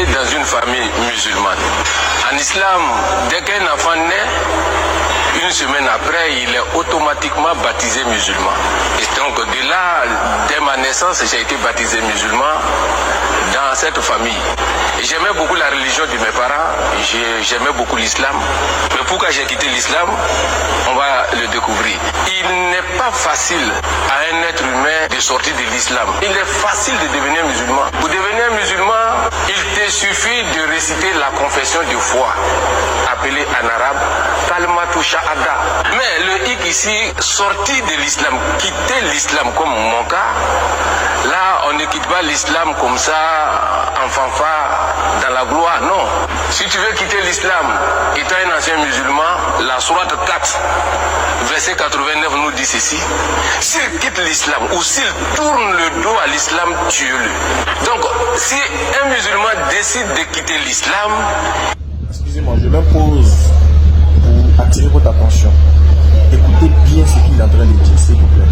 dans une famille musulmane. En islam, dès qu'un enfant naît, une semaine après, il est automatiquement baptisé musulman. Et donc de là, dès ma naissance, j'ai été baptisé musulman dans cette famille. Et j'aimais beaucoup la religion de mes parents, j'aimais beaucoup l'islam. Mais pourquoi j'ai quitté l'islam, on va le découvrir. Il n'est pas facile à un être humain de sortir de l'islam. Il est facile de devenir musulman. Pour devenir musulman, il te suffit de réciter la confession de foi, appelée en arabe Kalmatu Shahada. Mais le hic ici, sortir de l'islam, quitter l'islam comme mon cas, là on ne quitte pas l'islam comme ça, en fanfare, dans la gloire, non. Si tu veux quitter l'islam, étant un ancien musulman, la sourate 4, verset 89 nous dit ceci: s'il quitte l'islam ou s'il tourne le dos à l'islam, tue-le. Donc, si un musulman décide de quitter l'islam... Excusez-moi, je m'impose pour attirer votre attention. Écoutez bien ce qu'il est en train de dire, s'il vous plaît.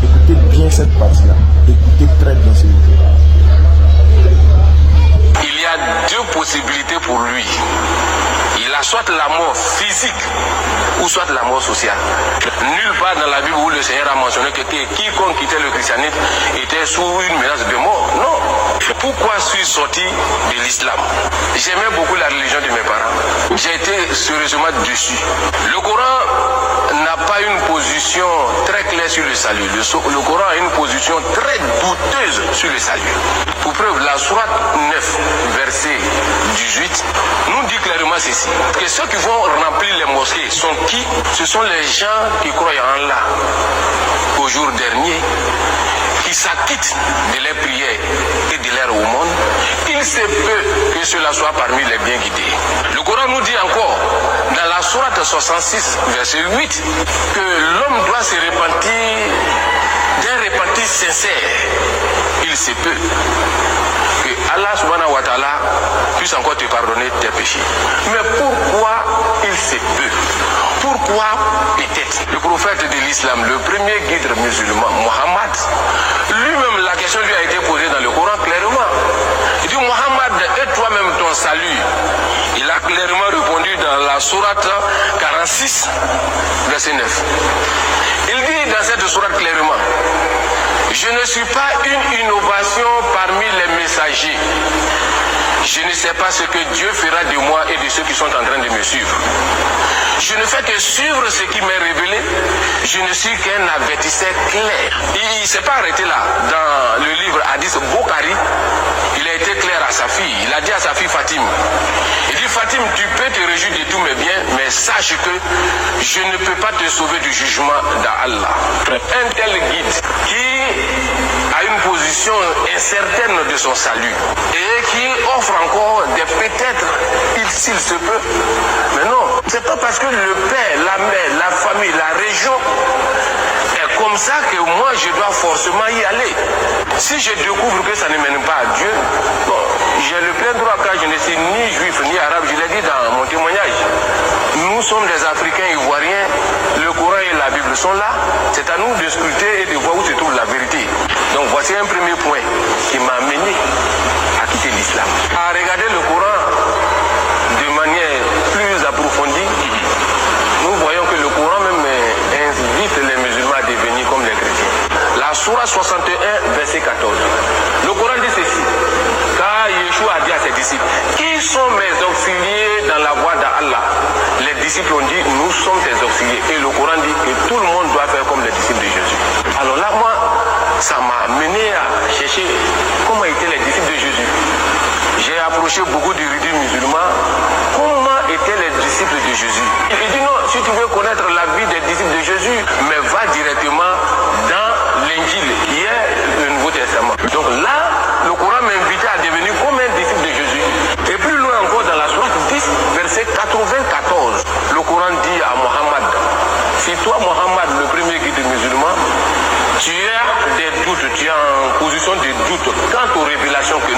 Écoutez bien cette partie-là. Écoutez très bien, s'il vous plaît. Il y a deux possibilités pour lui. Il a soit la mort physique ou soit la mort sociale. Nulle part dans la Bible où le Seigneur a mentionné que quiconque quittait le christianisme était sous une menace de mort. Non. Pourquoi suis-je sorti de l'islam? J'aimais beaucoup la religion de mes parents. J'ai été sérieusement dessus. Le Coran n'a pas une position très claire sur le salut. Le Coran a une position très douteuse sur le salut. Pour preuve, la sourate 9, verset 18, nous dit clairement ceci: que ceux qui vont remplir les mosquées sont qui? Ce sont les gens qui croient en Allah au jour dernier, qui s'acquittent de leurs prières et de leur aumône. Il se peut que cela soit parmi les bien guidés. Le Coran nous dit encore, dans la sourate 66, verset 8, que l'homme doit se repentir d'un repentir sincère. Il se peut que Allah subhanahu wa ta'ala puisse encore te pardonner tes péchés. Mais pourquoi il se peut? Pourquoi peut-être? Le prophète de l'islam, le premier guide musulman, Mohammed, lui-même, la question lui a été posée dans le Coran clairement. Il dit: Mohammed, et toi-même ton salut? Il a clairement répondu dans la sourate 46, verset 9. Il dit dans cette sourate clairement: je ne suis pas une innovation parmi les messagers. Je ne sais pas ce que Dieu fera de moi et de ceux qui sont en train de me suivre. Je ne fais que suivre ce qui m'est révélé. Je ne suis qu'un avertisseur clair. Il ne s'est pas arrêté là. Dans le livre Hadith Bukhari, il a été clair à sa fille. Il a dit à sa fille Fatim, il dit: Fatim, tu peux te réjouir de tous mes biens, mais sache que je ne peux pas te sauver du jugement d'Allah. Un tel guide qui a une position incertaine de son salut et qui offre encore des peut-être, s'il se peut. Mais non, c'est pas parce que le père, la mère, la famille, la région est comme ça que moi je dois forcément y aller. Si je découvre que ça ne mène pas à Dieu, bon, j'ai le plein droit, car je ne suis ni juif ni arabe, je l'ai dit dans mon témoignage. Nous sommes des Africains ivoiriens, le Coran et la Bible sont là, c'est à nous de scruter et de voir où se trouve la vérité. Donc voici un premier point qui m'a amené à quitter l'islam. À regarder le Coran de manière plus approfondie, nous voyons que le Coran même invite les musulmans à devenir comme les chrétiens. La sourate 61, verset 14. Le Coran dit ceci: car Yeshua a dit à ses disciples: qui sont mes auxiliés dans la voie d'Allah? Les disciples ont dit: nous sommes tes auxiliés. Et le Coran dit que tout le monde doit faire comme les disciples de Jésus. Alors là, moi, ça m'a mené à chercher comment étaient les disciples de Jésus. J'ai approché beaucoup d'érudits musulmans. Comment étaient les disciples de Jésus? Il dit: non, si tu veux connaître la vie des disciples de Jésus, mais va directement dans l'Injil, qui est le Nouveau Testament. Donc là, le Coran m'invitait à devenir comme un disciple de Jésus. Et plus loin encore, dans la sourate 10, verset 94, le Coran dit à Mohammed: si toi, Mohammed, le premier guide musulman, tu as des doutes, tu es en position de doute quant aux révélations que